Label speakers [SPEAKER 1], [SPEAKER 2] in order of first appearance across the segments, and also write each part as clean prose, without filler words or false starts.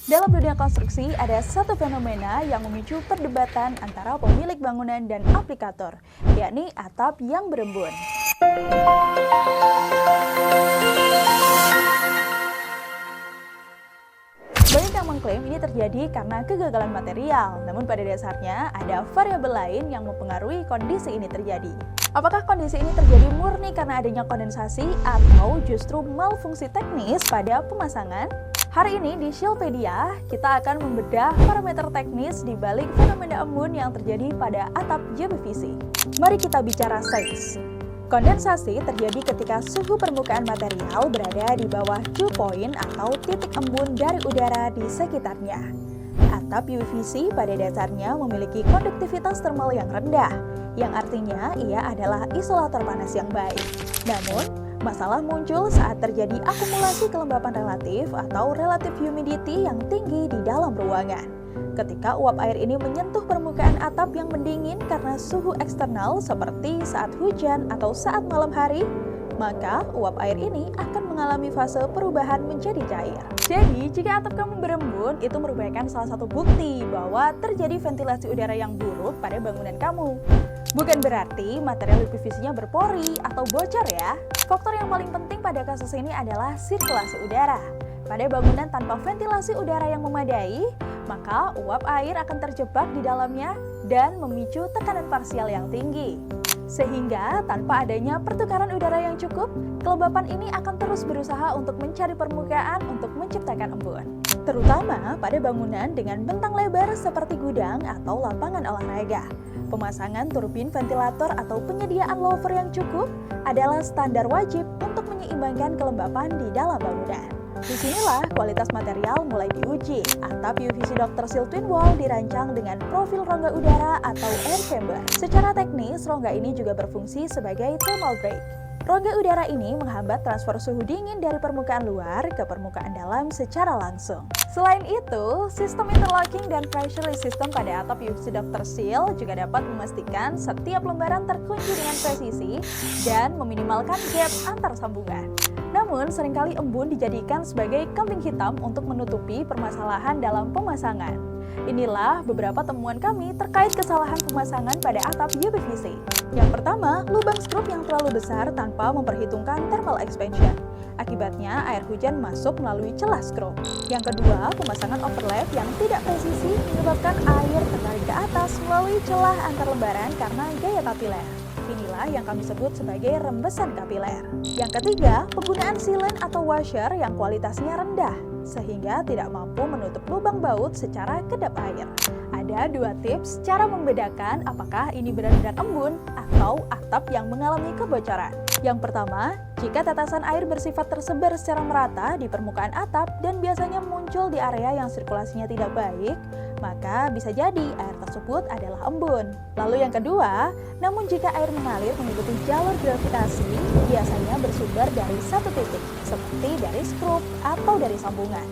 [SPEAKER 1] Dalam dunia konstruksi, ada satu fenomena yang memicu perdebatan antara pemilik bangunan dan aplikator, yakni atap yang berembun. Banyak yang mengklaim ini terjadi karena kegagalan material, namun pada dasarnya ada variabel lain yang mempengaruhi kondisi ini terjadi. Apakah kondisi ini terjadi murni karena adanya kondensasi atau justru malfungsi teknis pada pemasangan? Hari ini di Shieldpedia, kita akan membedah parameter teknis di balik fenomena embun yang terjadi pada atap JPVC. Mari kita bicara sains. Kondensasi terjadi ketika suhu permukaan material berada di bawah dew point atau titik embun dari udara di sekitarnya. Atap UVC pada dasarnya memiliki konduktivitas termal yang rendah, yang artinya ia adalah isolator panas yang baik. Namun, masalah muncul saat terjadi akumulasi kelembapan relatif atau relative humidity yang tinggi di dalam ruangan. Ketika uap air ini menyentuh permukaan atap yang mendingin karena suhu eksternal seperti saat hujan atau saat malam hari, maka uap air ini akan mengalami fase perubahan menjadi cair. Jadi, jika atap kamu berembun, itu merupakan salah satu bukti bahwa terjadi ventilasi udara yang buruk pada bangunan kamu. Bukan berarti material UPVC-nya berpori atau bocor ya. Faktor yang paling penting pada kasus ini adalah sirkulasi udara. Pada bangunan tanpa ventilasi udara yang memadai, maka uap air akan terjebak di dalamnya dan memicu tekanan parsial yang tinggi. Sehingga tanpa adanya pertukaran udara yang cukup, kelembapan ini akan terus berusaha untuk mencari permukaan untuk menciptakan embun. Terutama pada bangunan dengan bentang lebar seperti gudang atau lapangan olahraga. Pemasangan turbin ventilator atau penyediaan louver yang cukup adalah standar wajib untuk menyeimbangkan kelembapan di dalam bangunan. Disinilah kualitas material mulai diuji. Atap UVC Dr. Seal Twin Wall dirancang dengan profil rongga udara atau air chamber. Secara teknis, rongga ini juga berfungsi sebagai thermal break. Rongga udara ini menghambat transfer suhu dingin dari permukaan luar ke permukaan dalam secara langsung. Selain itu, sistem interlocking dan pressure release system pada atap UVC Dr. Seal juga dapat memastikan setiap lembaran terkunci dengan presisi dan meminimalkan gap antar sambungan. Namun, seringkali embun dijadikan sebagai kambing hitam untuk menutupi permasalahan dalam pemasangan. Inilah beberapa temuan kami terkait kesalahan pemasangan pada atap JPVC. Yang pertama, lubang skrup yang terlalu besar tanpa memperhitungkan thermal expansion. Akibatnya, air hujan masuk melalui celah skrup. Yang kedua, pemasangan overlap yang tidak presisi menyebabkan air tertarik ke atas melalui celah antar lembaran karena gaya kapiler. Inilah yang kami sebut sebagai rembesan kapiler. Yang ketiga, penggunaan sealant atau washer yang kualitasnya rendah, sehingga tidak mampu menutup lubang baut secara kedap air. Ada dua tips cara membedakan apakah ini benar-benar embun atau atap yang mengalami kebocoran. Yang pertama, jika tetesan air bersifat tersebar secara merata di permukaan atap dan biasanya muncul di area yang sirkulasinya tidak baik, maka bisa jadi air tersebut adalah embun. Lalu yang kedua, namun jika air mengalir mengikuti jalur gravitasi, biasanya bersumber dari satu titik, seperti dari skrup atau dari sambungan,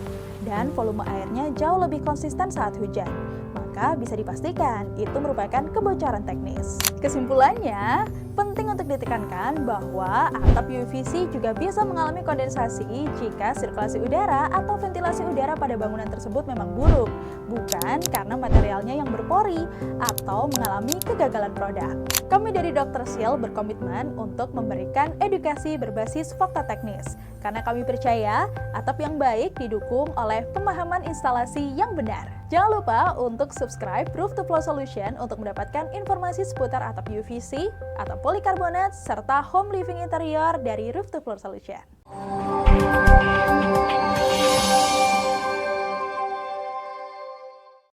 [SPEAKER 1] dan volume airnya jauh lebih konsisten saat hujan, maka bisa dipastikan itu merupakan kebocoran teknis. Kesimpulannya, penting untuk ditekankan bahwa atap UVC juga bisa mengalami kondensasi jika sirkulasi udara atau ventilasi udara pada bangunan tersebut memang buruk, bukan karena materialnya yang berpori atau mengalami kegagalan produk. Kami dari Dr. Seal berkomitmen untuk memberikan edukasi berbasis fakta teknis, karena kami percaya atap yang baik didukung oleh pemahaman instalasi yang benar. Jangan lupa untuk subscribe Roof to Floor Solution untuk mendapatkan informasi seputar atap UVC, atap polikarbonat, serta home living interior dari Roof to Floor Solution.